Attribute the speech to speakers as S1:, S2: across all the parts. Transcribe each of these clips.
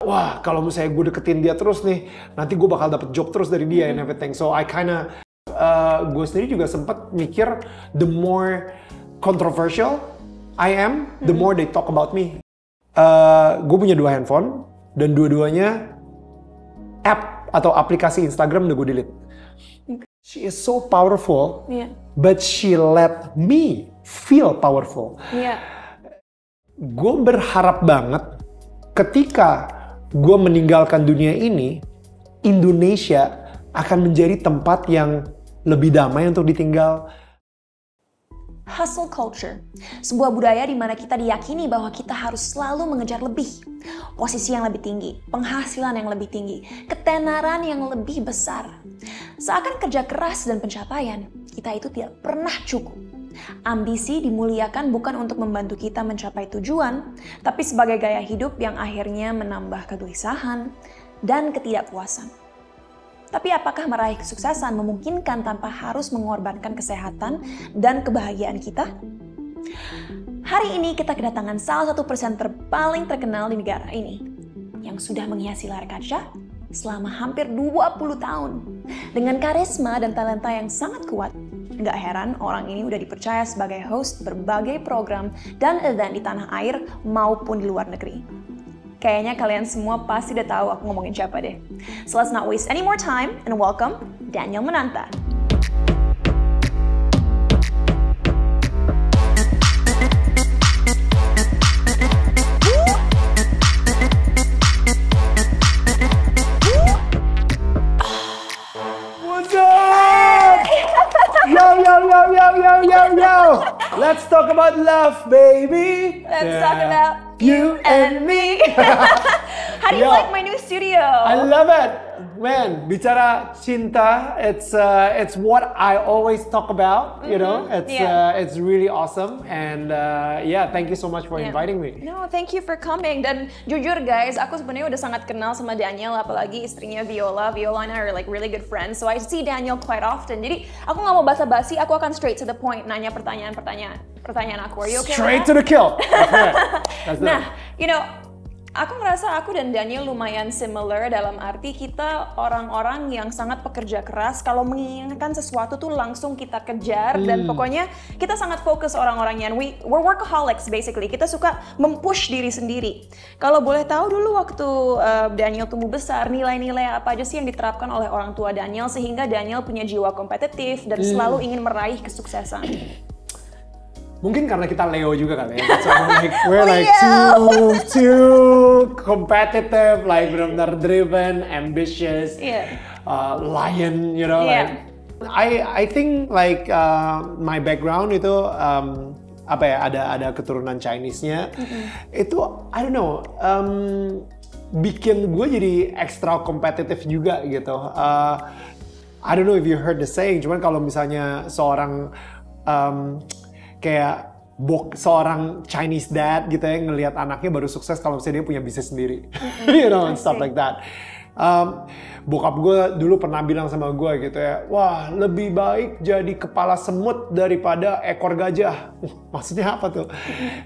S1: wah kalau misalnya gue deketin dia terus nih, nanti gue bakal dapet job terus dari dia and everything. So I kinda, gue sendiri juga sempat mikir, the more controversial I am, the more they talk about me. Gue punya 2 handphone, dan dua-duanya app atau aplikasi Instagram udah gue delete. She is so powerful, but she let me feel powerful. Gue berharap banget ketika gue meninggalkan dunia ini, Indonesia akan menjadi tempat yang lebih damai untuk ditinggal.
S2: Hustle culture, sebuah budaya di mana kita diyakini bahwa kita harus selalu mengejar lebih, posisi yang lebih tinggi, penghasilan yang lebih tinggi, ketenaran yang lebih besar. Seakan kerja keras dan pencapaian, kita itu tidak pernah cukup. Ambisi dimuliakan bukan untuk membantu kita mencapai tujuan, tapi sebagai gaya hidup yang akhirnya menambah kegelisahan dan ketidakpuasan. Tapi apakah meraih kesuksesan memungkinkan tanpa harus mengorbankan kesehatan dan kebahagiaan kita? Hari ini kita kedatangan salah satu presenter paling terkenal di negara ini, yang sudah menghiasi layar kaca selama hampir 20 tahun. Dengan karisma dan talenta yang sangat kuat, nggak heran orang ini udah dipercaya sebagai host berbagai program dan event di tanah air maupun di luar negeri. Kayaknya kalian semua pasti udah tahu aku ngomongin siapa deh. So let's not waste any more time and welcome Daniel Mananta.
S1: What's up? Yo. Let's talk about love, baby.
S2: Let's talk about you and me. How do you like my new studio?
S1: I love it, man. Bicara cinta, it's what I always talk about. You know, it's really awesome, and thank you so much for inviting me.
S2: No, thank you for coming. Dan jujur guys, aku sebenarnya udah sangat kenal sama Daniel, apalagi istrinya Viola. Viola and I are like really good friends, so I see Daniel quite often. Jadi aku nggak mau basa-basi, aku akan straight to the point, nanya pertanyaan aku. Are you okay?
S1: Straight to the kill.
S2: Nah, you know, aku ngerasa aku dan Daniel lumayan similar dalam arti kita orang-orang yang sangat pekerja keras. Kalau menginginkan sesuatu tuh langsung kita kejar dan pokoknya kita sangat fokus orang-orangnya. We're workaholics basically. Kita suka mempush diri sendiri. Kalau boleh tahu dulu waktu Daniel tumbuh besar, nilai-nilai apa aja sih yang diterapkan oleh orang tua Daniel sehingga Daniel punya jiwa kompetitif dan selalu ingin meraih kesuksesan?
S1: Mungkin karena kita Leo juga kali ya. So we're like too competitive, like benar-benar driven, ambitious, lion, you know. Like, I think like my background itu ada keturunan Chinese-nya. Itu I don't know, bikin gue jadi extra kompetitif juga gitu. I don't know if you heard the saying, cuman kalau misalnya seorang kayak seorang Chinese dad gitu ya ngelihat anaknya baru sukses kalau misalnya dia punya bisnis sendiri, you know, and stuff like that. Bokap gue dulu pernah bilang sama gue gitu ya, wah lebih baik jadi kepala semut daripada ekor gajah. Maksudnya apa tuh?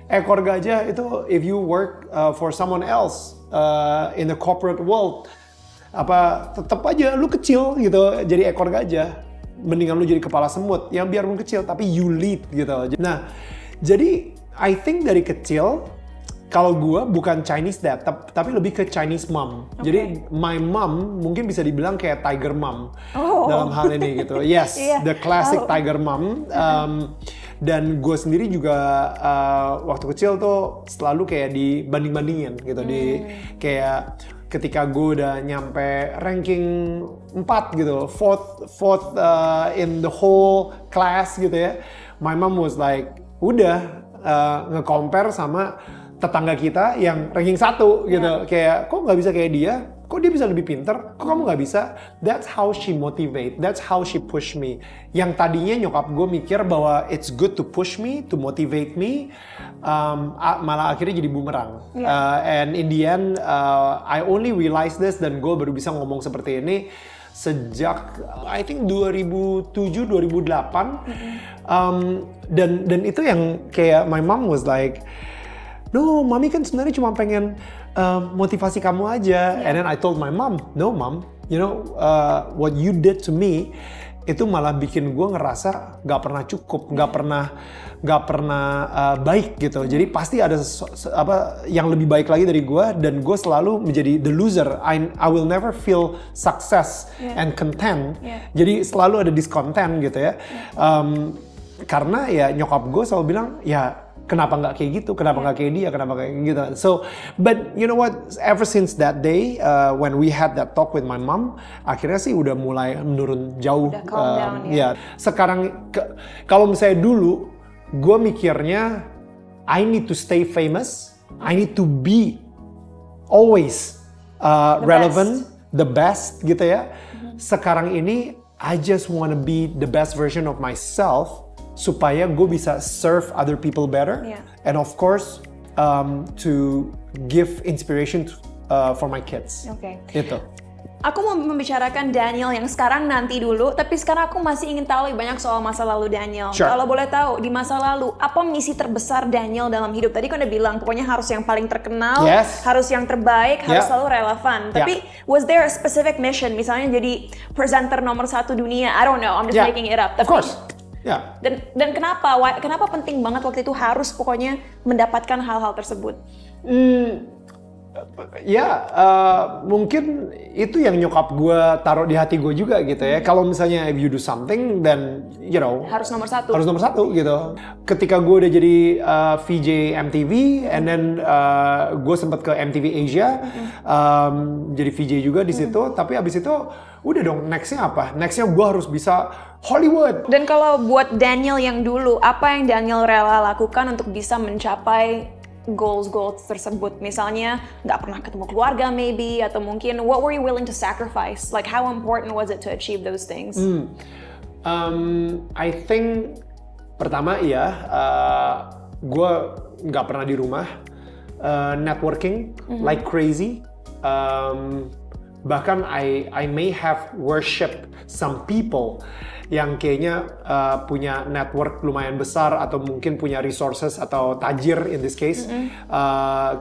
S1: Ekor gajah itu if you work for someone else in the corporate world, tetap aja lu kecil gitu jadi ekor gajah. Mendingan lu jadi kepala semut yang biarpun kecil tapi you lead gitu. Nah, jadi I think dari kecil kalau gue bukan Chinese dad tapi lebih ke Chinese mom. Jadi my mom mungkin bisa dibilang kayak tiger mom dalam hal ini gitu. Yes, the classic tiger mom. Dan gue sendiri juga waktu kecil tuh selalu kayak dibanding-bandingin gitu. Kayak ketika gue udah nyampe ranking 4 gitu, fourth in the whole class gitu ya, my mom was like, udah nge-compare sama tetangga kita yang ranking 1 gitu, kayak kok nggak bisa kayak dia, kok dia bisa lebih pinter, kok kamu nggak bisa. That's how she motivate, that's how she push me. Yang tadinya nyokap gue mikir bahwa it's good to push me, to motivate me, malah akhirnya jadi bumerang. And in the end, I only realize this dan gue baru bisa ngomong seperti ini sejak I think 2007-2008. Dan itu yang kayak my mom was like, no, mami kan sebenarnya cuma pengen motivasi kamu aja. And then I told my mom, no mom, you know what you did to me itu malah bikin gue ngerasa nggak pernah cukup, nggak pernah baik gitu. Jadi pasti ada yang lebih baik lagi dari gue, dan gue selalu menjadi the loser. I will never feel success and content. Jadi selalu ada discontent gitu ya. Karena ya nyokap gue selalu bilang, ya kenapa nggak kayak gitu, kenapa nggak kayak dia, kenapa kayak gitu. So, but you know what? Ever since that day, when we had that talk with my mom, akhirnya sih udah mulai menurun jauh.
S2: Udah calm down ya.
S1: Sekarang kalau misalnya dulu, gue mikirnya I need to stay famous, I need to be always relevant, the best gitu ya. Sekarang ini I just wanna be the best version of myself, supaya gue bisa serve other people better, and of course to give inspiration for my kids. Itu.
S2: Aku mau membicarakan Daniel yang sekarang nanti dulu, tapi sekarang aku masih ingin tahu lebih banyak soal masa lalu Daniel.
S1: Sure.
S2: Kalau boleh tahu, di masa lalu, apa misi terbesar Daniel dalam hidup? Tadi kan udah bilang, pokoknya harus yang paling terkenal, harus yang terbaik, harus selalu relevan. Tapi, was there a specific mission? Misalnya jadi presenter nomor 1 dunia, I don't know, I'm just making it up.
S1: Of course.
S2: Dan kenapa penting banget waktu itu harus pokoknya mendapatkan hal-hal tersebut?
S1: Mungkin itu yang nyokap gue taruh di hati gue juga gitu ya. Kalau misalnya if you do something, then you know
S2: harus nomor satu
S1: gitu. Ketika gue udah jadi VJ MTV, and then gue sempat ke MTV Asia, jadi VJ juga di situ. Tapi abis itu udah dong, nextnya apa? Nextnya gue harus bisa Hollywood.
S2: Dan kalau buat Daniel yang dulu, apa yang Daniel rela lakukan untuk bisa mencapai goals tersebut? Misalnya nggak pernah ketemu keluarga maybe, atau mungkin what were you willing to sacrifice? Like how important was it to achieve those things?
S1: I think pertama gue nggak pernah di rumah, networking like crazy. Bahkan I may have worship some people yang kayaknya punya network lumayan besar, atau mungkin punya resources atau tajir in this case.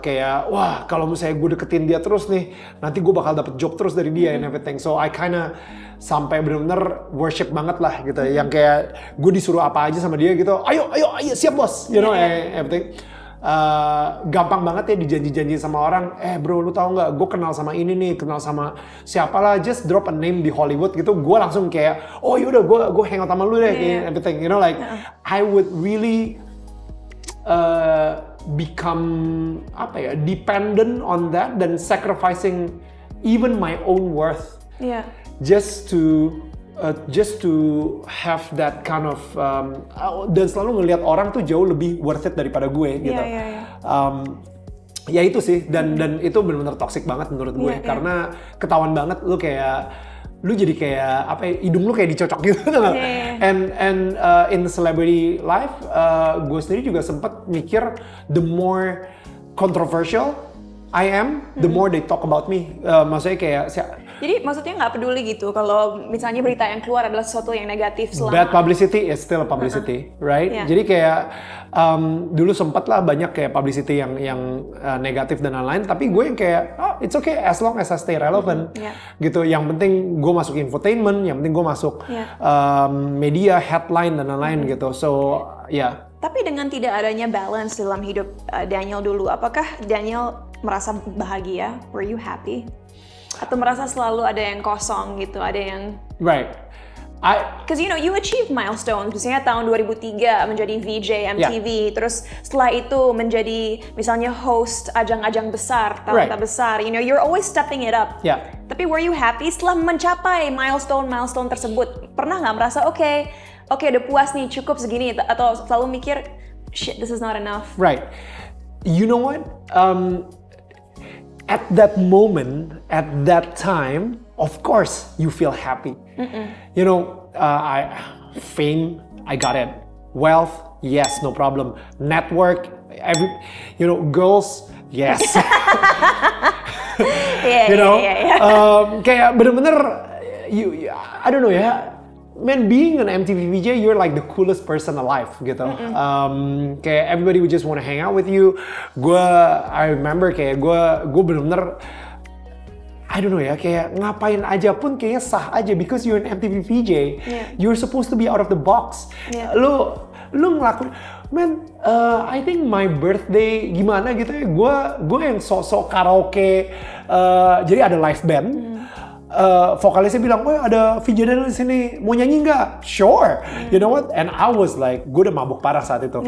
S1: Kayak wah, kalau misalnya gue deketin dia terus nih, nanti gue bakal dapet job terus dari dia and everything. So I kinda sampai bener-bener worship banget lah gitu. Yang kayak gue disuruh apa aja sama dia gitu, ayo siap bos, you know, everything. Gampang banget ya dijanji-janji sama orang, bro lu tahu nggak, gue kenal sama ini nih, kenal sama siapa lah, just drop a name di Hollywood gitu, gue langsung kayak, oh yaudah gue hangout sama lu deh, everything, you know, like I would really become dependent on that, dan sacrificing even my own worth just to have that kind of dan selalu ngelihat orang tuh jauh lebih worth it daripada gue gitu. Ya itu sih, dan itu benar-benar toxic banget menurut gue, karena ketahuan banget lu jadi kayak hidung lu kayak dicocok gitu. And in celebrity life, gue sendiri juga sempat mikir, the more controversial I am, the more they talk about me. Maksudnya kayak
S2: jadi maksudnya nggak peduli gitu kalau misalnya berita yang keluar adalah sesuatu yang negatif selama
S1: bad publicity is still publicity, right? Jadi kayak dulu sempat lah banyak kayak publicity yang negatif dan lain-lain, tapi gue yang kayak it's okay as long as I stay relevant gitu. Yang penting gue masuk infotainment, yang penting gue masuk media, headline dan lain-lain gitu. So
S2: Tapi dengan tidak adanya balance dalam hidup Daniel dulu, apakah Daniel merasa bahagia? Were you happy? Atau merasa selalu ada yang kosong gitu, ada yang...
S1: Right.
S2: Because you know, you achieve milestones. Misalnya tahun 2003 menjadi VJ MTV, terus setelah itu menjadi misalnya host ajang-ajang besar, talenta besar. You know, you're always stepping it up. Tapi were you happy setelah mencapai milestone tersebut? Pernah nggak merasa oke, udah puas nih, cukup segini, atau selalu mikir, shit, this is not enough?
S1: Right. You know what? At that moment, at that time, of course, you feel happy. You know, fame, I got it. Wealth, yes, no problem. Network, girls, yes.
S2: Kayak bener-bener,
S1: I don't know ya. man, being an MTV VJ, you're like the coolest person alive gitu. Kayak everybody would just wanna hang out with you. I remember kayak gue bener-bener, I don't know ya, kayak ngapain aja pun kayaknya sah aja because you're an MTV VJ. You're supposed to be out of the box. Lu ngelakuin, man, I think my birthday gimana gitu ya, gue yang sok-sok karaoke, jadi ada live band. Vokalisnya bilang, oh ada VJ Daniel di sini, mau nyanyi nggak? Sure, you know what? And I was like, gue udah mabuk parah saat itu,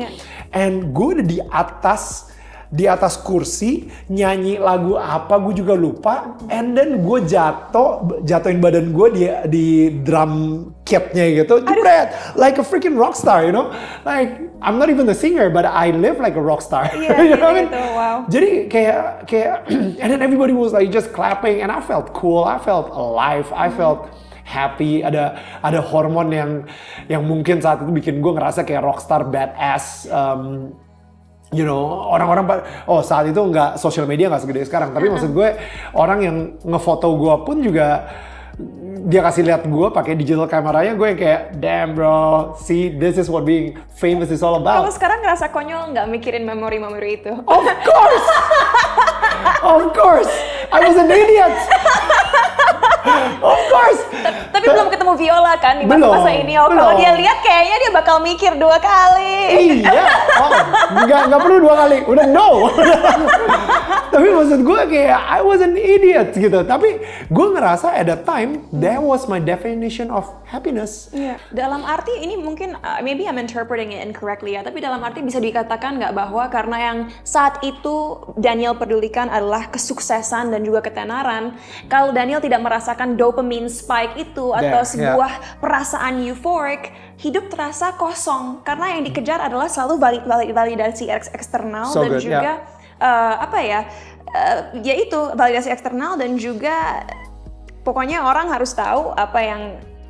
S1: and gue udah di atas kursi nyanyi lagu apa gue juga lupa, and then gue jatuhin badan gue di drum kitnya gitu, jebret, like a freaking rock star, you know, like I'm not even a singer but I live like a rock star. You know what I mean?
S2: Wow.
S1: Jadi kayak and then everybody was like just clapping and I felt cool, I felt alive, I felt happy. Ada hormon yang mungkin saat itu bikin gue ngerasa kayak rockstar badass. You know, orang-orang, saat itu nggak, social media nggak segede sekarang, tapi maksud gue orang yang ngefoto gue pun juga dia kasih lihat gue pakai digital kameranya, gue kayak damn bro, see this is what being famous is all about.
S2: Kalau sekarang ngerasa konyol nggak mikirin memori itu?
S1: Of course, of course, I was an idiot. Of course.
S2: Tapi belum ketemu Viola kan di masa ini. Kalau dia lihat kayaknya dia bakal mikir 2 kali.
S1: Iya. Nggak perlu 2 kali. Udah no. Tapi maksud gue kayak I was an idiot gitu. Tapi gue ngerasa at that time that was my definition of happiness.
S2: Iya. Dalam arti ini mungkin maybe I'm interpreting it incorrectly ya. Tapi dalam arti bisa dikatakan nggak bahwa karena yang saat itu Daniel pedulikan adalah kesuksesan dan juga ketenaran. Kalau Daniel tidak merasakan dopamine spike itu atau sebuah perasaan euphoric, hidup terasa kosong karena yang dikejar adalah selalu validasi eksternal dan juga yaitu validasi eksternal dan juga pokoknya orang harus tahu apa yang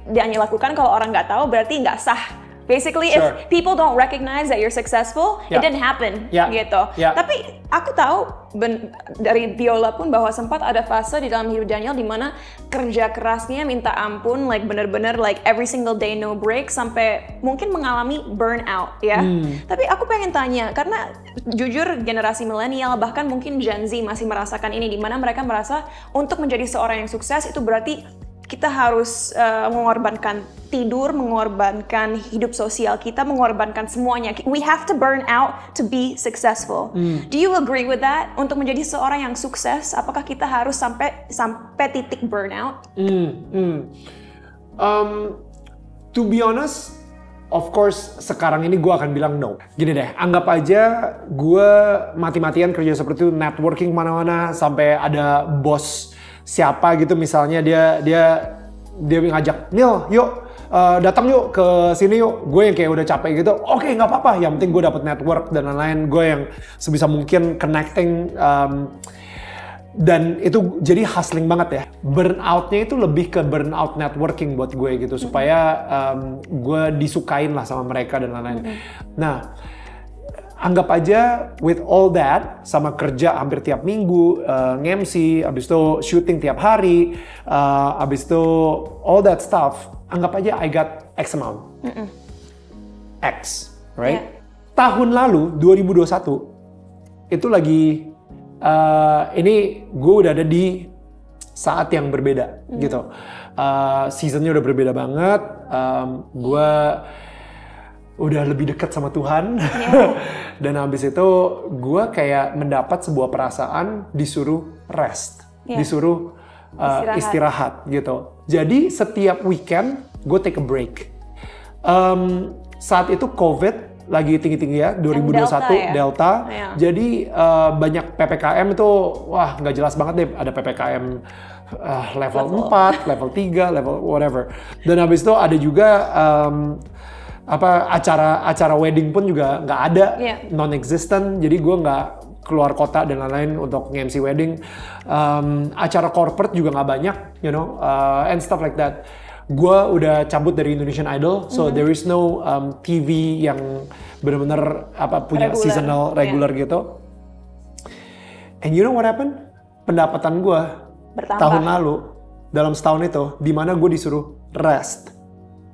S2: Daniel lakukan. Kalau orang nggak tahu berarti nggak sah. Basically, if people don't recognize that you're successful, it didn't happen, gitu. Tapi aku tahu dari Viola pun bahwa sempat ada fase di dalam hidup Daniel di mana kerja kerasnya minta ampun, like bener-bener like every single day no break sampai mungkin mengalami burnout, ya. Tapi aku pengen tanya, karena jujur generasi milenial bahkan mungkin Gen Z masih merasakan ini, di mana mereka merasa untuk menjadi seorang yang sukses itu berarti kita harus mengorbankan tidur, mengorbankan hidup sosial kita, mengorbankan semuanya. We have to burn out to be successful. Do you agree with that? Untuk menjadi seorang yang sukses, apakah kita harus sampai titik burnout?
S1: To be honest, of course sekarang ini gue akan bilang no. Gini deh, anggap aja gue mati-matian kerja seperti itu, networking mana-mana, sampai ada bos siapa gitu misalnya dia ngajak, Nil yuk datang yuk ke sini yuk, gue yang kayak udah capek gitu, oke, nggak apa-apa, yang penting gue dapet network dan lain-lain, gue yang sebisa mungkin connecting, dan itu jadi hustling banget ya. Burnoutnya itu lebih ke burnout networking buat gue gitu, supaya gue disukain lah sama mereka dan lain-lain. Nah, anggap aja with all that, sama kerja hampir tiap minggu, nge-MC, abis itu syuting tiap hari, abis itu all that stuff, anggap aja I got X amount. X, right? Tahun lalu, 2021, itu lagi, ini gue udah ada di saat yang berbeda gitu. Seasonnya udah berbeda banget, gue udah lebih dekat sama Tuhan, dan habis itu gue kayak mendapat sebuah perasaan disuruh rest, disuruh istirahat gitu. Jadi setiap weekend gue take a break. Saat itu COVID lagi tinggi-tinggi ya, 2021 Delta. Jadi banyak PPKM itu, wah nggak jelas banget deh, ada PPKM level 4, level 3, level whatever. Dan habis itu ada juga acara wedding pun juga nggak ada, non-existent, jadi gue nggak keluar kota dan lain-lain untuk nge-MC wedding. Acara corporate juga nggak banyak, you know, and stuff like that. Gue udah cabut dari Indonesian Idol, so there is no TV yang benar-benar punya seasonal regular gitu. And you know what happened? Pendapatan gue tahun lalu dalam setahun itu, di mana gue disuruh rest.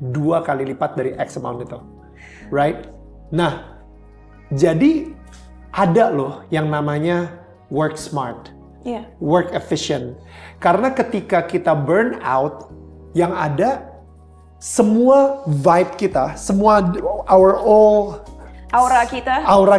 S1: 2 kali lipat dari X amount itu. Right? Nah, jadi ada loh yang namanya work smart.
S2: Yeah.
S1: Work efficient. Karena ketika kita burn out, yang ada semua vibe kita, semua
S2: Aura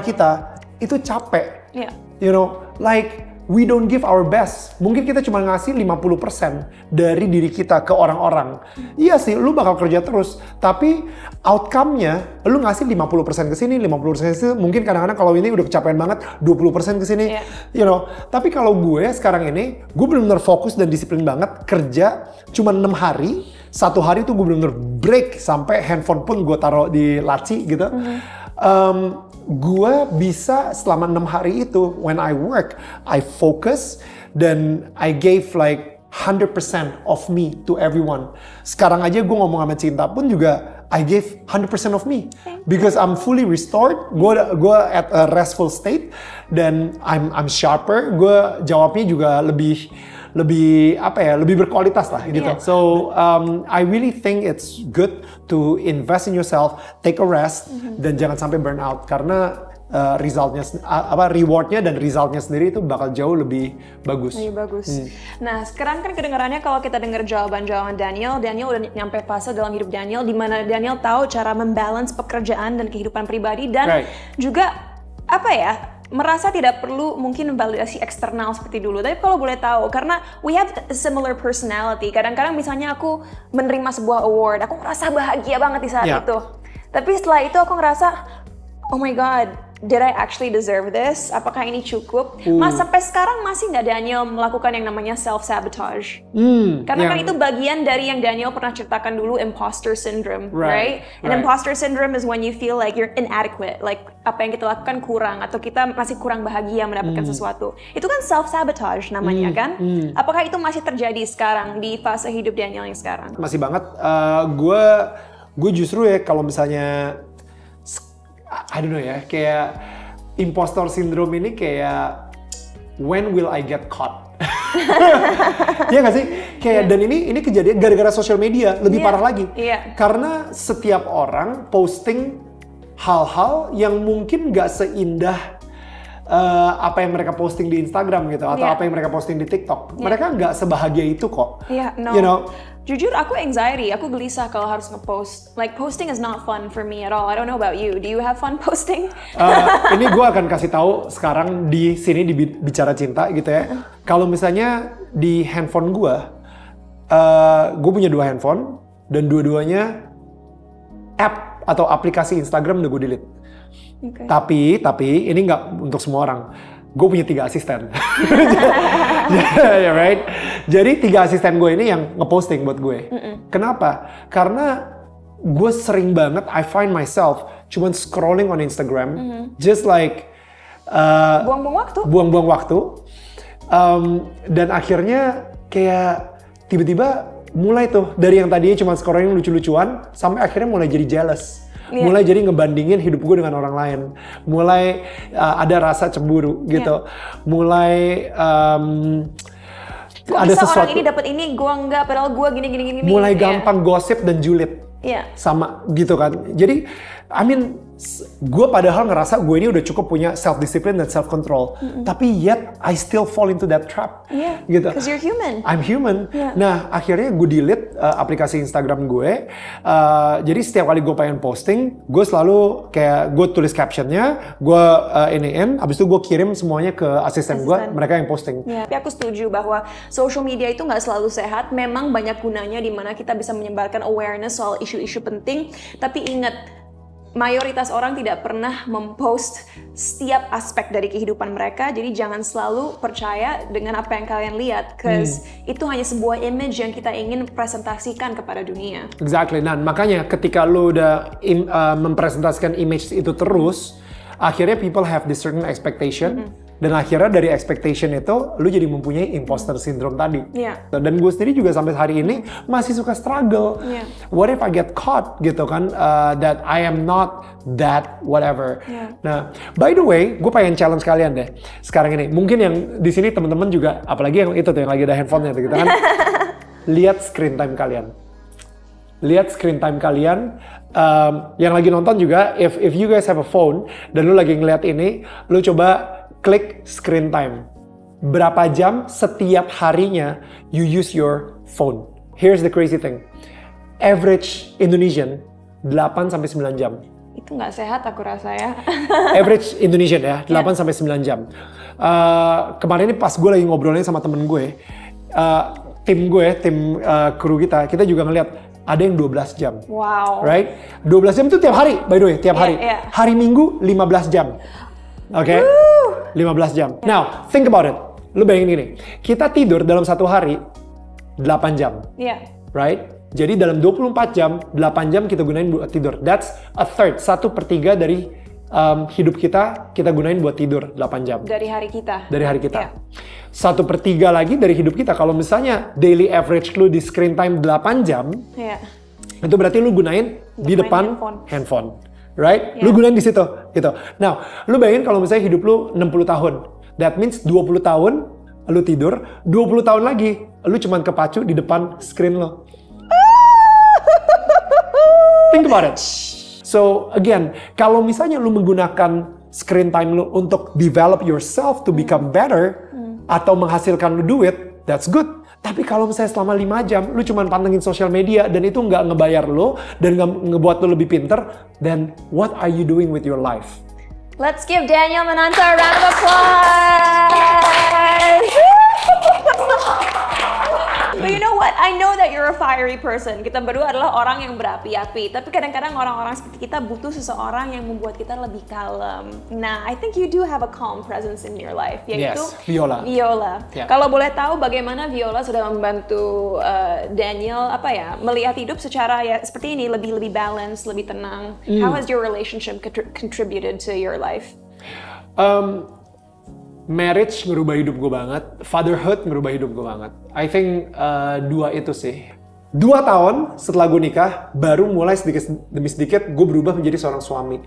S2: kita
S1: itu capek.
S2: Yeah.
S1: You know, like we don't give our best. Mungkin kita cuma ngasih 50% dari diri kita ke orang-orang. Iya sih, lu bakal kerja terus, tapi outcome-nya lu ngasih 50% ke sini, 50% ke sini. Mungkin kadang-kadang kalau ini udah kecapean banget, 20% ke sini.
S2: Yeah.
S1: You know, tapi kalau gue sekarang ini, gue benar-benar fokus dan disiplin banget kerja cuma 6 hari. 1 hari tuh gue benar-benar break sampai handphone pun gue taruh di laci gitu. Gue bisa selama 6 hari itu, when I work, I focus dan I gave like 100% of me to everyone. Sekarang aja gue ngomong sama Cinta pun juga I gave 100% of me because I'm fully restored. Gue at a restful state dan I'm sharper. Gue jawabnya juga lebih berkualitas lah gitu.
S2: Yeah.
S1: So I really think it's good to invest in yourself, take a rest, dan jangan sampai burn out karena rewardnya dan resultnya sendiri itu bakal jauh lebih bagus.
S2: Lebih bagus. Nah, sekarang kan kedengarannya kalau kita dengar jawaban-jawaban Daniel udah nyampe fase dalam hidup Daniel di mana Daniel tahu cara membalance pekerjaan dan kehidupan pribadi dan juga merasa tidak perlu mungkin validasi eksternal seperti dulu. Tapi kalau boleh tahu, karena we have a similar personality. Kadang-kadang misalnya aku menerima sebuah award, aku ngerasa bahagia banget di saat itu. Tapi setelah itu aku ngerasa, oh my God, did I actually deserve this? Apakah ini cukup? Mas, sampai sekarang masih nggak Daniel melakukan yang namanya self-sabotage? Karena kan itu bagian dari yang Daniel pernah ceritakan dulu, imposter syndrome, right? And imposter syndrome is when you feel like you're inadequate, like apa yang kita lakukan kurang, atau kita masih kurang bahagia mendapatkan sesuatu. Itu kan self-sabotage namanya kan? Apakah itu masih terjadi sekarang di fase hidup Daniel yang sekarang?
S1: Masih banget. Gue justru ya kalau misalnya I don't know ya, kayak impostor syndrome ini kayak when will I get caught? Iya gak sih? Kayak dan ini kejadian gara-gara sosial media lebih parah lagi. Karena setiap orang posting hal-hal yang mungkin gak seindah apa yang mereka posting di Instagram gitu atau apa yang mereka posting di TikTok. Mereka nggak sebahagia itu kok. You know?
S2: Jujur aku anxiety, aku gelisah kalau harus ngepost. Like posting is not fun for me at all. I don't know about you. Do you have fun posting?
S1: Ini gue akan kasih tahu sekarang di sini di Bicara Cinta gitu ya. Kalau misalnya di handphone gue punya 2 handphone dan dua-duanya app atau aplikasi Instagram udah gue delete. Tapi ini nggak untuk semua orang. Gue punya 3 asisten. Right? Jadi 3 asisten gue ini yang ngeposting buat gue. Kenapa? Karena gue sering banget I find myself cuman scrolling on Instagram, just like buang-buang waktu. Dan akhirnya kayak tiba-tiba mulai tuh dari yang tadinya cuma scrolling lucu-lucuan sampai akhirnya mulai jadi jealous. Mulai jadi ngebandingin hidup gue dengan orang lain. Mulai ada rasa cemburu gitu. Mulai
S2: kok
S1: ada
S2: bisa
S1: sesuatu.
S2: Orang ini dapat ini, gue enggak, padahal gue gini.
S1: Mulai gampang gosip dan julid. Sama gitu kan. Jadi gue padahal ngerasa gue ini udah cukup punya self-discipline dan self-control. Tapi yet, I still fall into that trap. Gitu.
S2: Because you're human.
S1: I'm human. Nah, akhirnya gue delete aplikasi Instagram gue. Jadi setiap kali gue pengen posting, gue selalu kayak gue tulis captionnya, gue abis itu gue kirim semuanya ke asisten gue, mereka yang posting.
S2: Tapi aku setuju bahwa social media itu nggak selalu sehat. Memang banyak gunanya di mana kita bisa menyebarkan awareness soal isu-isu penting. Tapi ingat, mayoritas orang tidak pernah mempost setiap aspek dari kehidupan mereka, jadi jangan selalu percaya dengan apa yang kalian lihat, because itu hanya sebuah image yang kita ingin presentasikan kepada dunia.
S1: Exactly, nah makanya ketika lo udah mempresentasikan image itu terus, akhirnya people have this certain expectation, dan akhirnya dari expectation itu lu jadi mempunyai imposter syndrome tadi. Dan gue sendiri juga sampai hari ini masih suka struggle. What if I get caught gitu kan, that I am not that whatever. Nah, by the way, gue pengen challenge kalian deh sekarang ini. Mungkin yang di sini teman-teman juga, apalagi yang itu tuh yang lagi ada handphonenya tuh gitu kan. Lihat screen time kalian. lihat screen time kalian. Yang lagi nonton juga, if you guys have a phone dan lu lagi ngeliat ini, lu coba klik screen time. Berapa jam setiap harinya you use your phone. Here's the crazy thing. Average Indonesian 8-9 jam.
S2: Itu nggak sehat aku rasa ya.
S1: Average Indonesian ya, 8-9 jam. Kemarin ini pas gue lagi ngobrolnya sama temen gue, tim kru kita juga ngeliat ada yang 12 jam.
S2: Wow.
S1: Right? 12 jam itu tiap hari, by the way, tiap hari. Hari Minggu 15 jam. Oke? 15 jam. Now, think about it. Lu bayangin gini, kita tidur dalam satu hari 8 jam. Right? Jadi dalam 24 jam, 8 jam kita gunain buat tidur. That's a third, 1/3 dari hidup kita gunain buat tidur 8 jam.
S2: Dari hari kita.
S1: 1/3 lagi dari hidup kita. Kalau misalnya daily average lu di screen time 8 jam, itu berarti lu gunain di depan handphone. Right? Lu gunain di situ. Gitu. Nah, lu bayangin kalau misalnya hidup lu 60 tahun. That means 20 tahun lu tidur, 20 tahun lagi lu cuman kepacu di depan screen lo. Think about it. So again, kalau misalnya lu menggunakan screen time lu untuk develop yourself to become better atau menghasilkan lu duit, that's good. Tapi kalau misalnya selama 5 jam lu cuma pantengin sosial media dan itu nggak ngebayar lu dan nggak ngebuat lu lebih pinter, then what are you doing with your life?
S2: Let's give Daniel Mananta a round of applause. But you know what? I know that you're a fiery person. Kita berdua adalah orang yang berapi-api. Tapi kadang-kadang orang-orang seperti kita butuh seseorang yang membuat kita lebih kalem. Nah, I think you do have a calm presence in your life. Yaitu
S1: Viola.
S2: Yeah. Kalau boleh tahu bagaimana Viola sudah membantu Daniel melihat hidup secara seperti ini, lebih balance, lebih tenang. How has your relationship contributed to your life?
S1: Marriage ngerubah hidup gue banget, fatherhood ngerubah hidup gue banget. I think 2 itu sih. 2 tahun setelah gue nikah, baru mulai sedikit demi sedikit gue berubah menjadi seorang suami.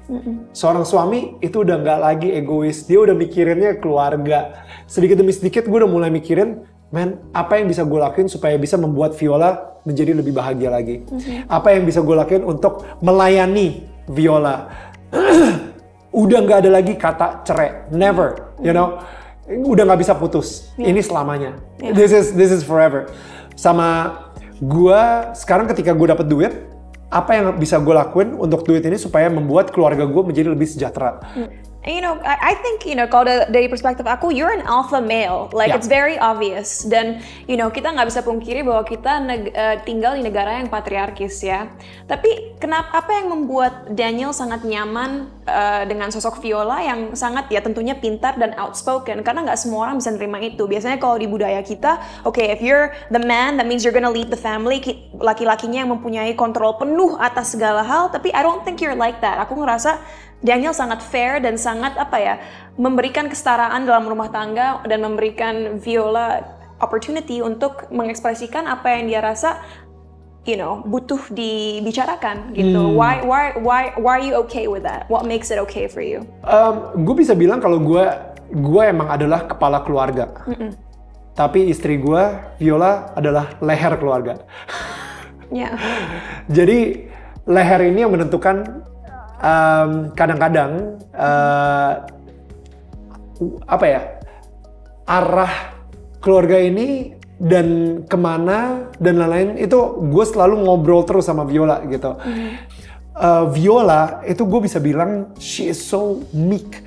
S1: Seorang suami itu udah nggak lagi egois, dia udah mikirinnya keluarga. Sedikit demi sedikit gue udah mulai mikirin, man, apa yang bisa gue lakuin supaya bisa membuat Viola menjadi lebih bahagia lagi. Apa yang bisa gue lakuin untuk melayani Viola. Udah nggak ada lagi kata cerai, never, you know, udah nggak bisa putus. Ini selamanya, this is forever. Sama gua sekarang ketika gue dapet duit, apa yang bisa gue lakuin untuk duit ini supaya membuat keluarga gue menjadi lebih sejahtera.
S2: You know, I think, you know, kalau dari perspektif aku, you're an alpha male. Like, it's very obvious. Dan, you know, kita nggak bisa pungkiri bahwa kita tinggal di negara yang patriarkis, ya. Tapi, apa yang membuat Daniel sangat nyaman dengan sosok Viola yang sangat, ya tentunya pintar dan outspoken? Karena nggak semua orang bisa nerima itu. Biasanya kalau di budaya kita, okay, if you're the man, that means you're gonna lead the family. Laki-lakinya yang mempunyai kontrol penuh atas segala hal. Tapi, I don't think you're like that. Aku ngerasa Daniel sangat fair dan sangat memberikan kesetaraan dalam rumah tangga dan memberikan Viola opportunity untuk mengekspresikan apa yang dia rasa, you know, butuh dibicarakan gitu. Why are you okay with that? What makes it okay for you?
S1: Gue bisa bilang kalau gue emang adalah kepala keluarga. Tapi istri gue, Viola, adalah leher keluarga. Jadi leher ini yang menentukan kadang-kadang arah keluarga ini dan kemana dan lain-lain itu gue selalu ngobrol terus sama Viola gitu. Viola itu gue bisa bilang she is so meek,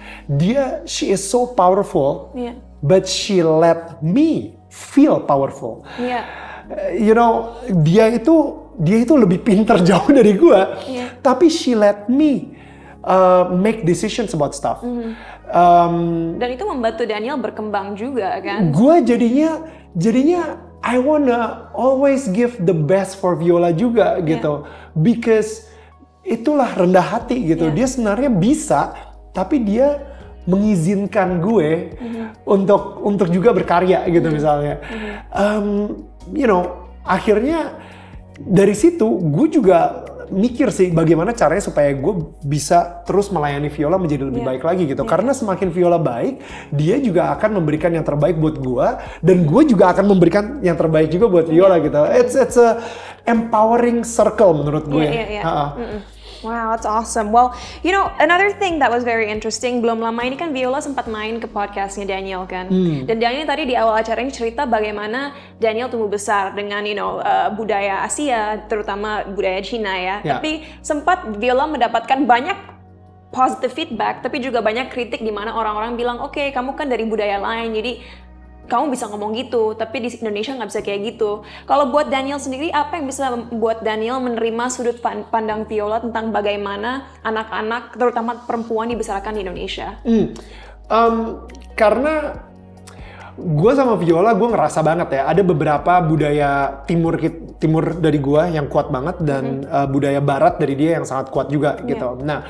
S1: she is so powerful, but she let me feel powerful. You know, dia itu lebih pintar jauh dari gue, tapi she let me make decisions about stuff.
S2: Dan itu membantu Daniel berkembang juga kan?
S1: Gue jadinya I wanna always give the best for Viola juga gitu, because itulah rendah hati gitu. Dia sebenarnya bisa, tapi dia mengizinkan gue untuk juga berkarya gitu misalnya. You know, akhirnya dari situ gue juga mikir sih bagaimana caranya supaya gue bisa terus melayani Viola menjadi lebih baik lagi gitu. Karena semakin Viola baik, dia juga akan memberikan yang terbaik buat gue, dan gue juga akan memberikan yang terbaik juga buat Viola gitu. It's a empowering circle menurut gue.
S2: Wow, that's awesome. Well, you know, another thing that was very interesting, belum lama ini kan Viola sempat main ke podcastnya Daniel kan. Dan Daniel tadi di awal acara ini cerita bagaimana Daniel tumbuh besar dengan, you know, budaya Asia, terutama budaya Cina ya. Tapi sempat Viola mendapatkan banyak positive feedback, tapi juga banyak kritik di mana orang-orang bilang, oke, kamu kan dari budaya lain, jadi kamu bisa ngomong gitu, tapi di Indonesia nggak bisa kayak gitu. Kalau buat Daniel sendiri, apa yang bisa membuat Daniel menerima sudut pandang Viola tentang bagaimana anak-anak, terutama perempuan, dibesarkan di Indonesia?
S1: Karena gue sama Viola, gue ngerasa banget ya, ada beberapa budaya timur dari gue yang kuat banget, dan budaya barat dari dia yang sangat kuat juga gitu. Nah,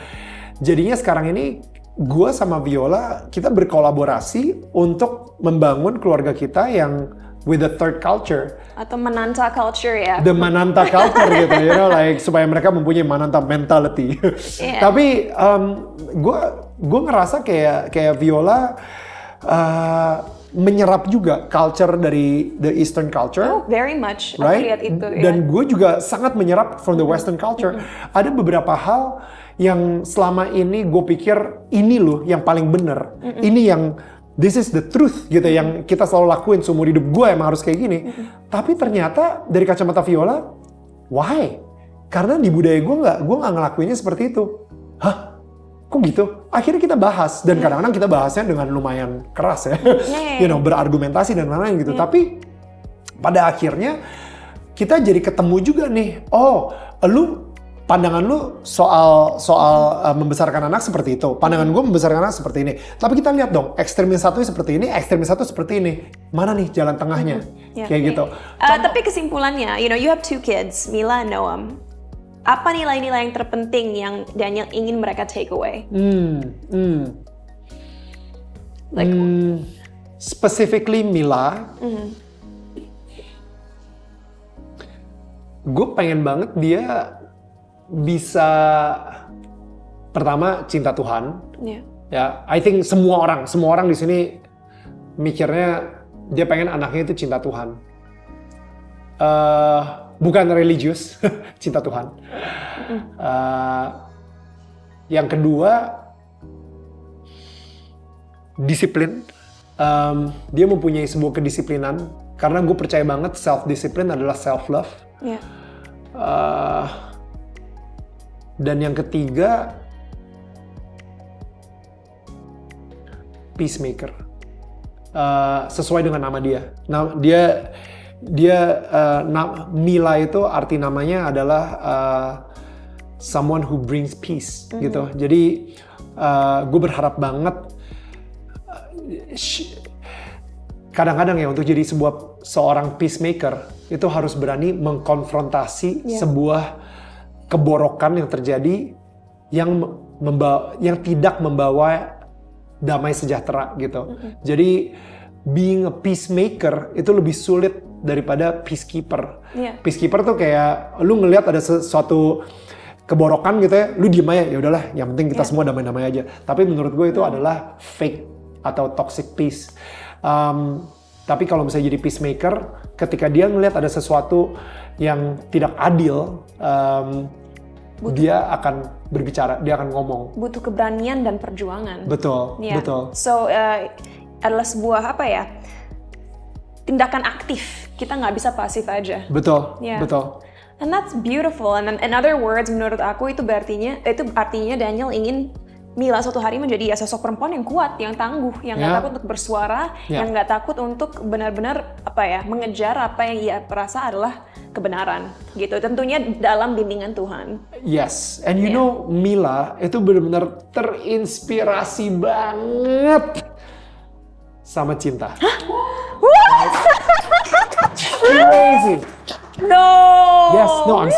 S1: jadinya sekarang ini gue sama Viola, kita berkolaborasi untuk membangun keluarga kita yang with the third culture.
S2: Atau Mananta culture ya.
S1: The Mananta culture gitu, you know, like supaya mereka mempunyai Mananta mentality. Tapi gue ngerasa kayak Viola menyerap juga culture dari the Eastern culture.
S2: Oh, very much.
S1: Right?
S2: Aku lihat itu.
S1: Dan gue juga sangat menyerap from the Western culture. Ada beberapa hal yang selama ini gue pikir ini loh yang paling bener. Ini yang this is the truth gitu, yang kita selalu lakuin seumur hidup gue, emang harus kayak gini. Tapi ternyata dari kacamata Viola, why? Karena di budaya gue nggak ngelakuinnya seperti itu. Hah? Kok gitu? Akhirnya kita bahas, dan kadang-kadang kita bahasnya dengan lumayan keras ya. You know, berargumentasi dan lain-lain gitu. Tapi pada akhirnya kita jadi ketemu juga nih. Oh, pandangan lu soal membesarkan anak seperti itu. Pandangan gue membesarkan anak seperti ini. Tapi kita lihat dong, ekstremis satu seperti ini, ekstremis satu seperti ini. Mana nih jalan tengahnya? Kayak gitu.
S2: Tapi kesimpulannya, you know, you have 2 kids, Mila and Noam. Apa nilai-nilai yang terpenting yang Daniel ingin mereka take away?
S1: Specifically Mila, gue pengen banget dia bisa pertama cinta Tuhan. Ya, I think semua orang di sini mikirnya dia pengen anaknya itu cinta Tuhan. Bukan religius, cinta Tuhan. Yang kedua, disiplin. Dia mempunyai sebuah kedisiplinan, karena gue percaya banget self-discipline adalah self-love. Dan yang ketiga, peacemaker. Sesuai dengan nama dia. Mila itu arti namanya adalah someone who brings peace gitu. Jadi gue berharap banget kadang-kadang ya, untuk jadi seorang peacemaker itu harus berani mengkonfrontasi sebuah keborokan yang terjadi yang tidak membawa damai sejahtera gitu. Jadi being a peacemaker itu lebih sulit daripada peacekeeper. Peacekeeper tuh kayak lu ngelihat ada sesuatu keborokan gitu ya, lu diem aja, ya udahlah, yang penting kita semua damai-damai aja. Tapi menurut gue itu adalah fake atau toxic peace. Tapi kalau misalnya jadi peacemaker, ketika dia ngelihat ada sesuatu yang tidak adil, dia akan berbicara, dia akan ngomong.
S2: Butuh keberanian dan perjuangan.
S1: Betul, betul.
S2: So, adalah sebuah tindakan aktif. Kita nggak bisa pasif aja.
S1: Betul, betul.
S2: And that's beautiful. And in other words, menurut aku itu artinya Daniel ingin Mila suatu hari menjadi sosok perempuan yang kuat, yang tangguh, yang nggak takut untuk bersuara, yang nggak takut untuk benar-benar mengejar apa yang ia perasa adalah kebenaran, gitu. Tentunya dalam bimbingan Tuhan.
S1: Yes, and you know Mila itu benar-benar terinspirasi banget sama cinta. Crazy.
S2: No.
S1: Yes, no, I'm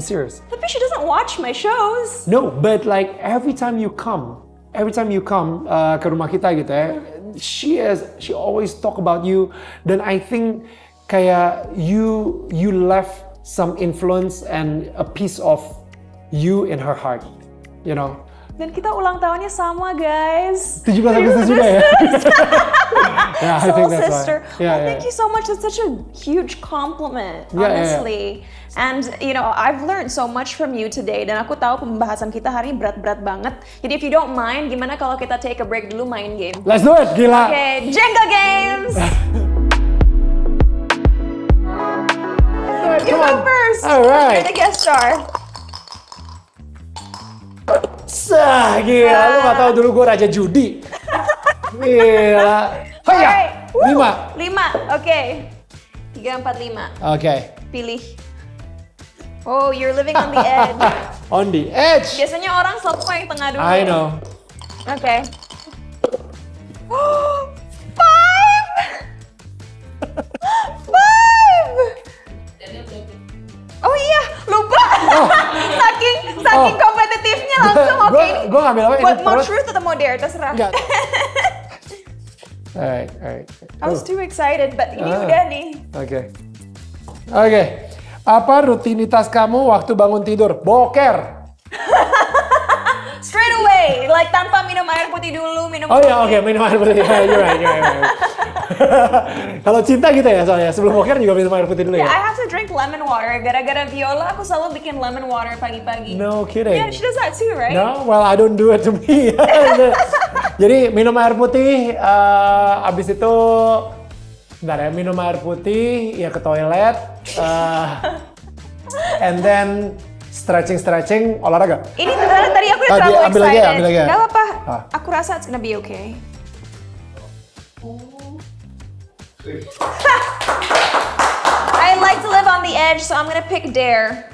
S1: serious.
S2: Tapi she doesn't watch my shows.
S1: No, but like every time you come ke rumah kita gitu ya, she always talk about you. Dan I think kayak you left some influence and a piece of you in her heart, you know.
S2: Dan kita ulang tahunnya sama, guys.
S1: 17 Agustus juga ya. Yeah, I think that's
S2: sister.
S1: why. Yeah,
S2: Thank you so much. That's such a huge compliment,
S1: Yeah,
S2: honestly. And you know, I've learned so much from you today. Dan aku tahu pembahasan kita hari ini berat-berat banget. Jadi if you don't mind, gimana kalau kita take a break dulu main game?
S1: Let's do it, gila.
S2: Okay, Jenga games. You go first.
S1: All right.
S2: You're the guest star.
S1: Gila, lu gak tau dulu gue raja judi. Gila.
S2: Alright.
S1: 5.
S2: 5, oke. 3, 4, 5.
S1: Oke.
S2: Pilih. Oh, you're living on the edge.
S1: On the edge.
S2: Biasanya orang selalu yang tengah dulu.
S1: I know.
S2: Oke. 5. Oh iya, lupa. Saking kompetitifnya langsung oke.
S1: Gue ngambil apa?
S2: Mau truth atau mau dare, terserah.
S1: Enggak. Alright.
S2: I was too excited, but ini udah nih.
S1: Oke. Apa rutinitas kamu waktu bangun tidur? Boker.
S2: Straight away, like tanpa minum air putih dulu, minum
S1: Oh iya, oke, minum air putih. You're right. Kalau cinta gitu ya soalnya, sebelum boker juga minum air putih dulu ya?
S2: I have to drink lemon water. Gara-gara Viola, aku selalu bikin lemon water pagi-pagi.
S1: No kidding.
S2: Yeah, she does that too, right?
S1: No, well I don't do it to me. Jadi minum air putih, abis itu, bentar ya, minum air putih, ya ke toilet, and then stretching, olahraga.
S2: Ini tadi aku udah terlalu
S1: ambil
S2: excited.
S1: lagi ya.
S2: Gak apa-apa, aku rasa it's gonna be okay. I like to live on the edge, so I'm gonna pick dare.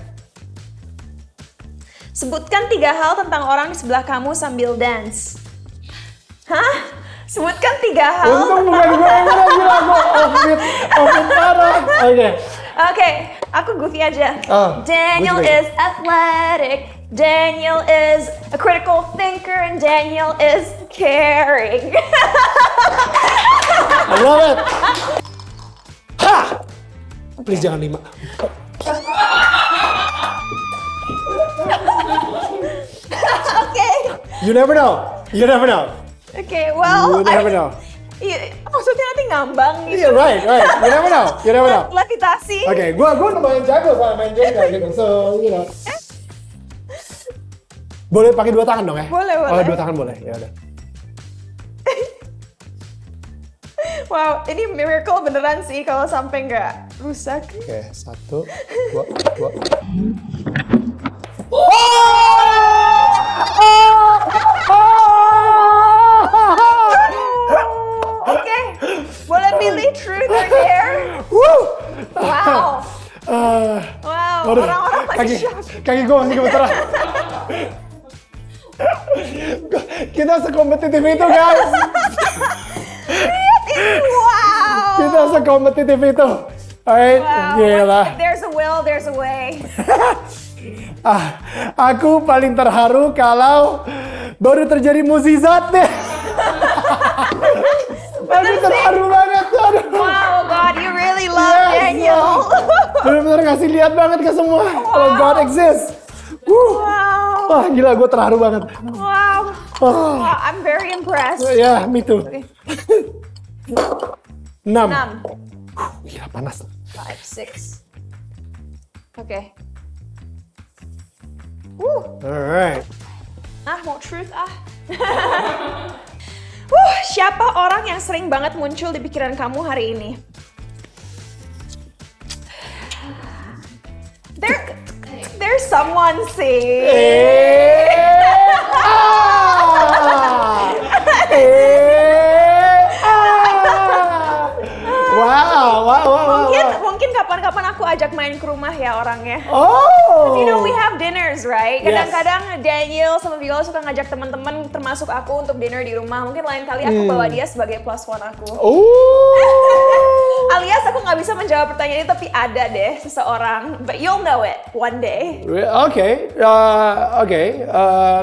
S2: Sebutkan 3 hal tentang orang di sebelah kamu sambil dance. Hah? Sebutkan 3 hal.
S1: Untung bukan gue yang gila, gue off-beat parah.
S2: Oke, aku goofy aja. Daniel
S1: goofy.
S2: is athletic, Daniel is a critical thinker, and Daniel is caring.
S1: I love it. Ha! Please jangan 5.
S2: Okay.
S1: You never know.
S2: Okay, well.
S1: You never know.
S2: Maksudnya nanti ngambang gitu.
S1: Yeah, right. You never know.
S2: Levitasi.
S1: Oke, gue lumayan jago sama main Jenga gitu, so you know. Boleh pakai 2 tangan dong ya?
S2: Boleh.
S1: Oh, 2 tangan boleh, ya udah.
S2: Wow, ini miracle beneran sih kalau sampai nggak rusak.
S1: Oke, 1, 2.
S2: Oke, boleh pilih truth or dare? Wow. Wow, orang-orang masih shock.
S1: Kaki gue masih gemeteran. Kita sekompetitif itu, guys.
S2: Wow.
S1: Kita sekompetitif itu. Alright, gila.
S2: If there's a will, there's a way.
S1: Aku paling terharu kalau baru terjadi mukjizat deh. Aku terharu banget. Aduh.
S2: Wow, God, you really love Daniel.
S1: Bener-bener ngasih lihat banget ke semua kalau God exists.
S2: Wow.
S1: Wah, gila, gue terharu banget.
S2: Wow. Wow, I'm very impressed.
S1: Ya, me too. 6.
S2: 6.
S1: Gila, panas.
S2: 5, 6. Oke.
S1: Alright.
S2: Mau truth siapa orang yang sering banget muncul di pikiran kamu hari ini? There's someone sih. Wow. Mungkin kapan-kapan aku ajak main ke rumah ya orangnya.
S1: Oh.
S2: You know we have dinners, right? Kadang-kadang Daniel sama Viola suka ngajak teman-teman termasuk aku untuk dinner di rumah. Mungkin lain kali aku bawa dia sebagai plus one aku. Alias aku nggak bisa menjawab pertanyaan ini tapi ada deh seseorang. But you'll know it one day.
S1: Oke.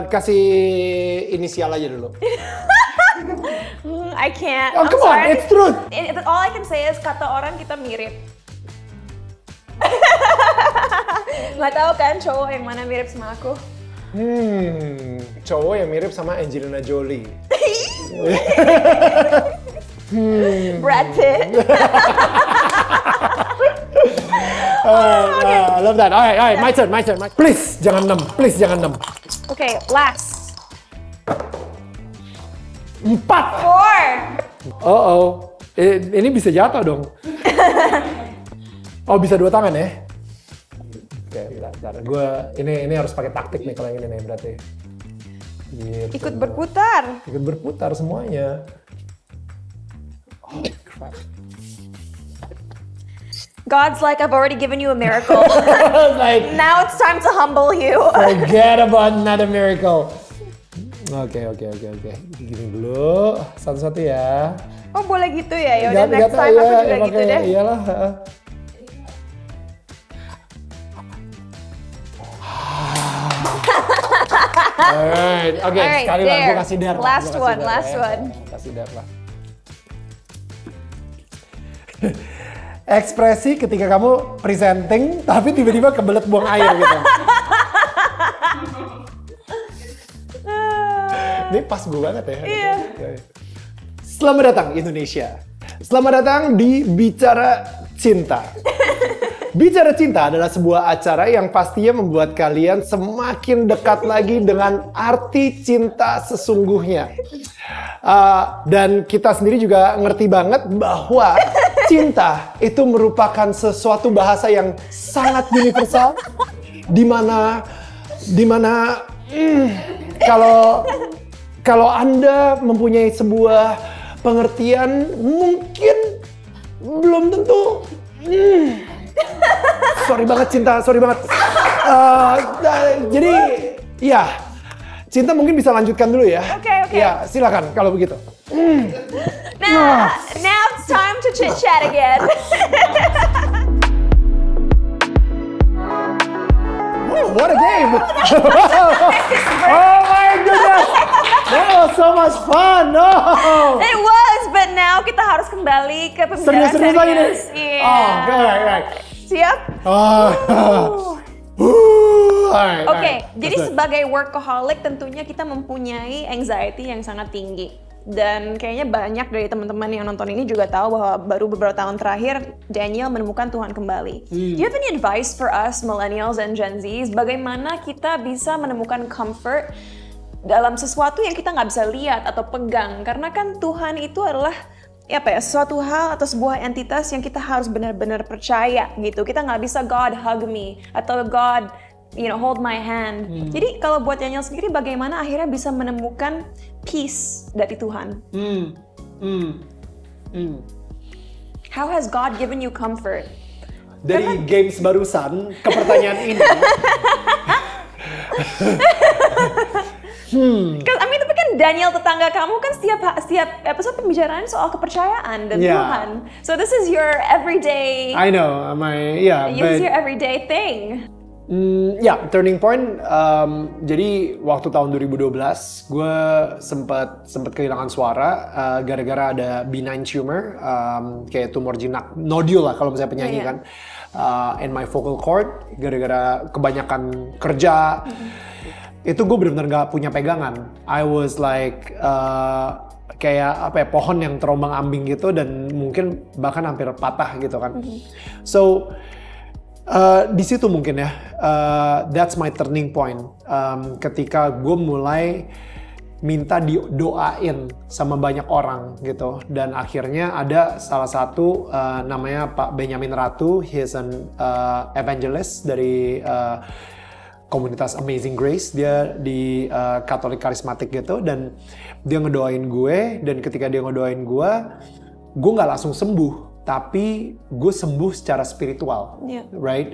S1: Kasih inisial aja dulu.
S2: I can't.
S1: Oh, come on, it's truth.
S2: All I can say is kata orang kita mirip. Nggak tahu kan cowok yang mana mirip sama aku?
S1: Cowok yang mirip sama Angelina Jolie.
S2: Brad Pitt.
S1: I love that. Alright, my turn. Please, jangan 6.
S2: Okay, last.
S1: 4.
S2: 4.
S1: Oh. Ini bisa jatuh dong. Oh, bisa 2 tangan ya? Oke, bentar. Ini harus pakai taktik nih kalau yang ini nih berarti. Gitu.
S2: Ikut berputar.
S1: Ikut berputar semuanya. Oh, crap.
S2: God's like, I've already given you a miracle.
S1: Like,
S2: now it's time to humble you.
S1: forget about another miracle. Oke. Gini dulu, satu-satu ya.
S2: Oh boleh gitu ya? Yaudah next time aku juga gitu deh.
S1: Iyalah. Alright, sekali lagi gue kasih dar.
S2: Last one.
S1: Kasih dar lah. Ekspresi ketika kamu presenting tapi tiba-tiba kebelet buang air gitu. Ini pas gue banget ya.
S2: Iya.
S1: Selamat datang Indonesia. Selamat datang di Bicara Cinta. Bicara Cinta adalah sebuah acara yang pastinya membuat kalian semakin dekat lagi dengan arti cinta sesungguhnya. Dan kita sendiri juga ngerti banget bahwa cinta itu merupakan sesuatu bahasa yang sangat universal, di mana kalau Anda mempunyai sebuah pengertian mungkin belum tentu. Sorry banget. Jadi ya, Cinta mungkin bisa lanjutkan dulu ya.
S2: Oke.
S1: Ya, silakan kalau begitu.
S2: Now it's time to chit chat again.
S1: Oh, what a game! Oh my goodness! That was so much fun! No!
S2: It was, but now kita harus kembali ke pembicaraan
S1: Serius lagi nih?
S2: Iya.
S1: Oh, right.
S2: Siap? Oke, jadi sebagai workaholic tentunya kita mempunyai anxiety yang sangat tinggi. Dan kayaknya banyak dari teman-teman yang nonton ini juga tahu bahwa baru beberapa tahun terakhir Daniel menemukan Tuhan kembali. Do you have any advice for us millennials and Gen Zs? Bagaimana kita bisa menemukan comfort dalam sesuatu yang kita nggak bisa lihat atau pegang? Karena kan Tuhan itu adalah sesuatu hal atau sebuah entitas yang kita harus benar-benar percaya gitu. Kita nggak bisa God hug me atau God hold my hand. Jadi kalau buat Daniel sendiri bagaimana akhirnya bisa menemukan peace dari Tuhan? How has God given you comfort?
S1: Dari games barusan ke pertanyaan ini.
S2: Tapi kan Daniel tetangga kamu kan setiap episode pembicaraan soal kepercayaan dan Tuhan. So this is your everyday.
S1: I know,
S2: This is your everyday thing.
S1: Turning point. Jadi waktu tahun 2012, gue sempat kehilangan suara gara-gara ada benign tumor, kayak tumor jinak, nodul lah kalau misalnya penyanyi kan, in my vocal cord, gara-gara kebanyakan kerja. Itu gue benar-benar gak punya pegangan. I was like kayak pohon yang terombang ambing gitu dan mungkin bahkan hampir patah gitu kan. So di situ mungkin ya, that's my turning point. Ketika gue mulai minta didoain sama banyak orang gitu, dan akhirnya ada salah satu namanya Pak Benjamin Ratu, he's an evangelist dari komunitas Amazing Grace, dia di Katolik karismatik gitu, dan dia ngedoain gue, dan ketika dia ngedoain gue nggak langsung sembuh, tapi gue sembuh secara spiritual, right?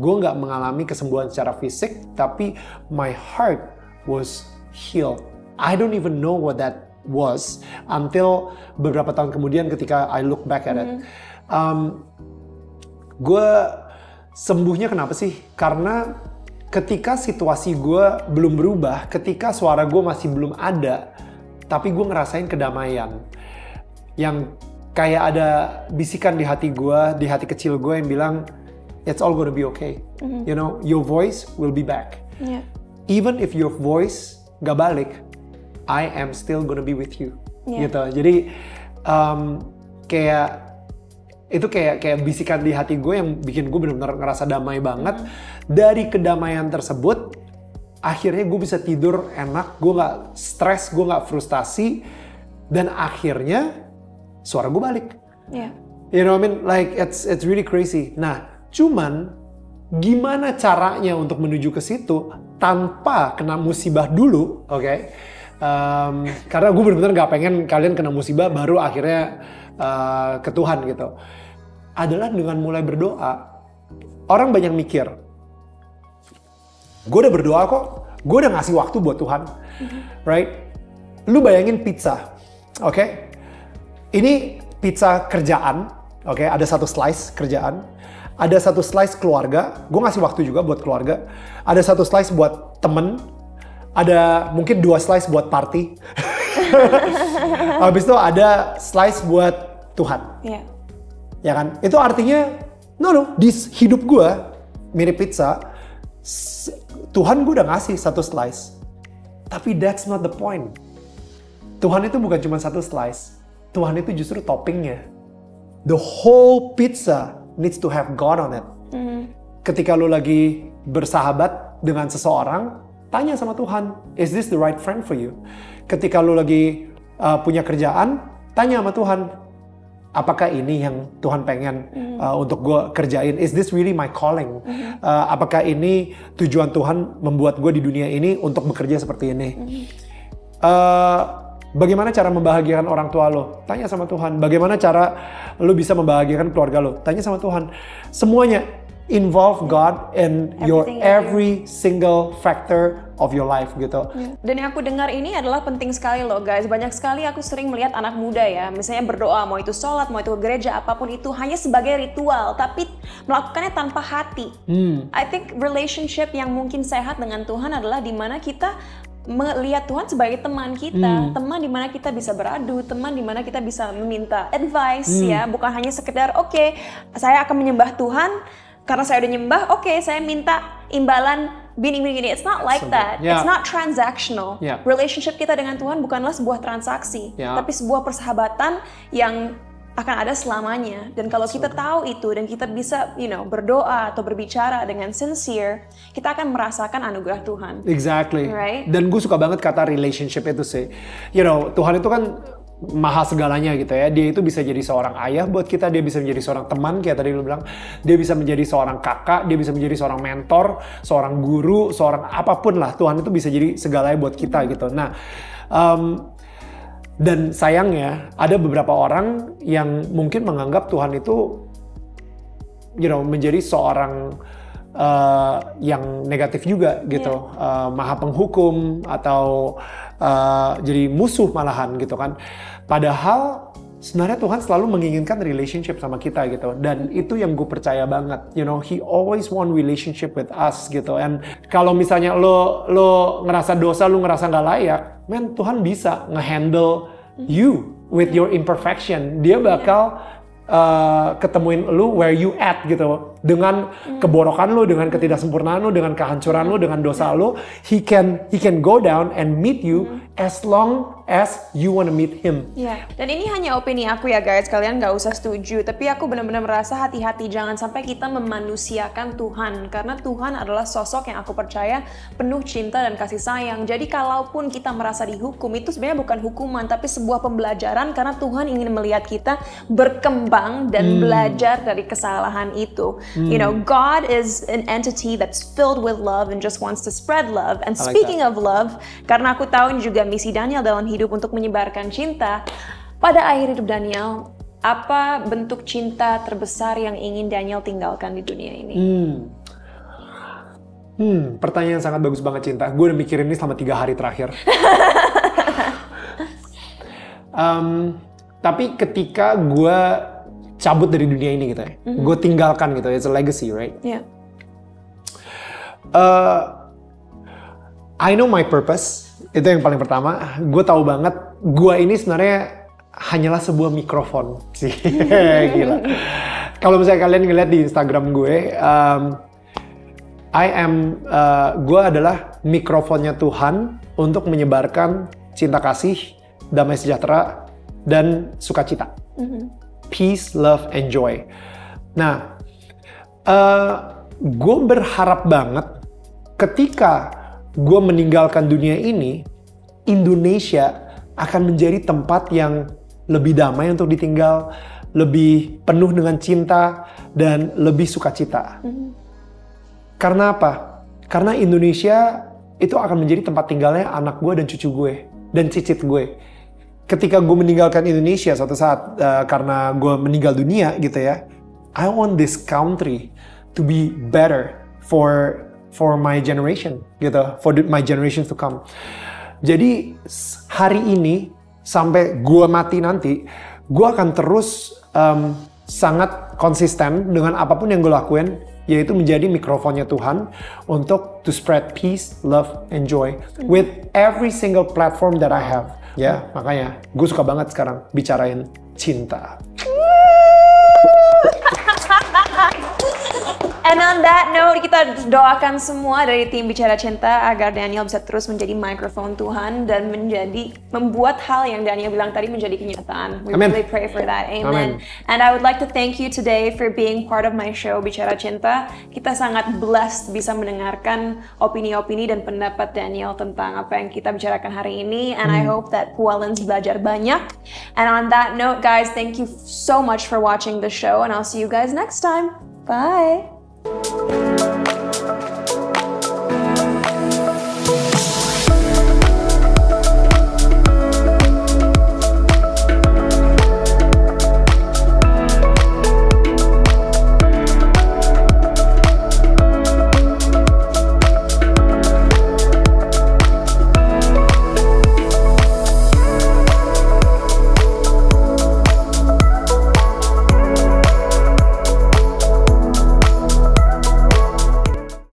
S1: Gue nggak mengalami kesembuhan secara fisik, tapi my heart was healed. I don't even know what that was until beberapa tahun kemudian ketika I look back at it. Gue sembuhnya kenapa sih? Karena ketika situasi gue belum berubah, ketika suara gue masih belum ada, tapi gue ngerasain kedamaian. Yang kayak ada bisikan di hati gue, di hati kecil gue yang bilang, it's all gonna be okay. You know, your voice will be back. even if your voice gak balik, I am still gonna be with you. Gitu. Jadi kayak itu kayak bisikan di hati gue yang bikin gue benar-benar ngerasa damai banget. Dari kedamaian tersebut, akhirnya gue bisa tidur enak, gue nggak stres, gue nggak frustasi, dan akhirnya suara gue balik. You know what I mean? Like it's really crazy. Nah, cuman gimana caranya untuk menuju ke situ tanpa kena musibah dulu, oke? Karena gue benar-benar nggak pengen kalian kena musibah baru akhirnya ke Tuhan gitu. Adalah dengan mulai berdoa. Orang banyak mikir, gue udah berdoa kok, gue udah ngasih waktu buat Tuhan, right? Lu bayangin pizza, oke? Ini pizza kerjaan, oke? Ada satu slice kerjaan, ada satu slice keluarga, gue ngasih waktu juga buat keluarga, ada satu slice buat temen, ada mungkin 2 slice buat party, habis itu ada slice buat Tuhan, ya kan? Itu artinya, di hidup gue mirip pizza, Tuhan gue udah ngasih satu slice, tapi that's not the point. Tuhan itu bukan cuma satu slice, Tuhan itu justru toppingnya. The whole pizza needs to have God on it. Ketika lu lagi bersahabat dengan seseorang, tanya sama Tuhan, is this the right friend for you? Ketika lu lagi punya kerjaan, tanya sama Tuhan, apakah ini yang Tuhan pengen untuk gue kerjain? Is this really my calling? Apakah ini tujuan Tuhan membuat gue di dunia ini untuk bekerja seperti ini? Bagaimana cara membahagiakan orang tua lo? Tanya sama Tuhan. Bagaimana cara lo bisa membahagiakan keluarga lo? Tanya sama Tuhan. Semuanya involve God in your every single factor of your life gitu.
S2: Dan yang aku dengar ini adalah penting sekali loh guys. Banyak sekali aku sering melihat anak muda ya, misalnya berdoa, mau itu sholat, mau itu ke gereja, apapun itu hanya sebagai ritual, tapi melakukannya tanpa hati. I think relationship yang mungkin sehat dengan Tuhan adalah dimana kita melihat Tuhan sebagai teman kita, teman di mana kita bisa beradu, teman di mana kita bisa meminta advice ya, bukan hanya sekedar oke, saya akan menyembah Tuhan karena saya udah nyembah, oke, saya minta imbalan begini. It's not like that. It's not transactional. Relationship kita dengan Tuhan bukanlah sebuah transaksi, tapi sebuah persahabatan yang akan ada selamanya. Dan kalau kita tahu itu dan kita bisa, berdoa atau berbicara dengan sincere, kita akan merasakan anugerah Tuhan.
S1: Exactly.
S2: Right?
S1: Dan gue suka banget kata relationship itu sih. Tuhan itu kan maha segalanya gitu ya. Dia itu bisa jadi seorang ayah buat kita, dia bisa menjadi seorang teman kayak tadi lu bilang, dia bisa menjadi seorang kakak, dia bisa menjadi seorang mentor, seorang guru, seorang apapun lah. Tuhan itu bisa jadi segalanya buat kita gitu. Nah, dan sayangnya ada beberapa orang yang mungkin menganggap Tuhan itu menjadi seorang yang negatif juga gitu, maha penghukum atau jadi musuh malahan gitu kan. Padahal sebenarnya Tuhan selalu menginginkan relationship sama kita gitu, dan itu yang gue percaya banget. He always want relationship with us gitu. And kalau misalnya lo ngerasa dosa, lo ngerasa nggak layak, Tuhan bisa ngehandle you with your imperfection. Dia bakal ketemuin lu where you at gitu, dengan keborokan lu, dengan ketidaksempurnaan lu, dengan kehancuran lu, dengan dosa lu. He can go down and meet you as long as you want to meet him.
S2: Dan ini hanya opini aku ya guys, kalian nggak usah setuju, tapi aku benar-benar merasa hati-hati jangan sampai kita memanusiakan Tuhan, karena Tuhan adalah sosok yang aku percaya penuh cinta dan kasih sayang. Jadi kalaupun kita merasa dihukum, itu sebenarnya bukan hukuman tapi sebuah pembelajaran, karena Tuhan ingin melihat kita berkembang dan belajar dari kesalahan itu. God is an entity that's filled with love and just wants to spread love. And speaking of love, karena aku tahu ini juga misi Daniel dalam hidup untuk menyebarkan cinta, pada akhir hidup Daniel, apa bentuk cinta terbesar yang ingin Daniel tinggalkan di dunia ini?
S1: Pertanyaan sangat bagus banget, Cinta. Gue udah mikirin ini selama 3 hari terakhir. Tapi ketika gue cabut dari dunia ini gitu ya, gue tinggalkan gitu, it's a legacy, right? I know my purpose. Itu yang paling pertama. Gue tahu banget, gue ini sebenarnya hanyalah sebuah mikrofon sih. Gila. Kalau misalnya kalian ngeliat di Instagram gue, gue adalah mikrofonnya Tuhan untuk menyebarkan cinta kasih, damai sejahtera, dan sukacita. Peace, love, and joy. Nah, gue berharap banget ketika gue meninggalkan dunia ini, Indonesia akan menjadi tempat yang lebih damai untuk ditinggal, lebih penuh dengan cinta, dan lebih sukacita. Karena apa? Karena Indonesia itu akan menjadi tempat tinggalnya anak gue dan cucu gue, dan cicit gue. Ketika gue meninggalkan Indonesia suatu saat karena gue meninggal dunia gitu ya, I want this country to be better for my generation gitu, for my generations to come. Jadi hari ini sampai gue mati nanti, gue akan terus sangat konsisten dengan apapun yang gue lakuin, yaitu menjadi mikrofonnya Tuhan untuk to spread peace, love, and joy with every single platform that I have. Ya, makanya gue suka banget sekarang bicarain cinta.
S2: And on that note, kita doakan semua dari tim Bicara Cinta agar Daniel bisa terus menjadi mikrofon Tuhan dan membuat hal yang Daniel bilang tadi menjadi kenyataan. We really pray for that. Amen. And I would like to thank you today for being part of my show Bicara Cinta. Kita sangat blessed bisa mendengarkan opini-opini dan pendapat Daniel tentang apa yang kita bicarakan hari ini. And I hope that Pualens belajar banyak. And on that note, guys, thank you so much for watching the show, and I'll see you guys next time. Bye.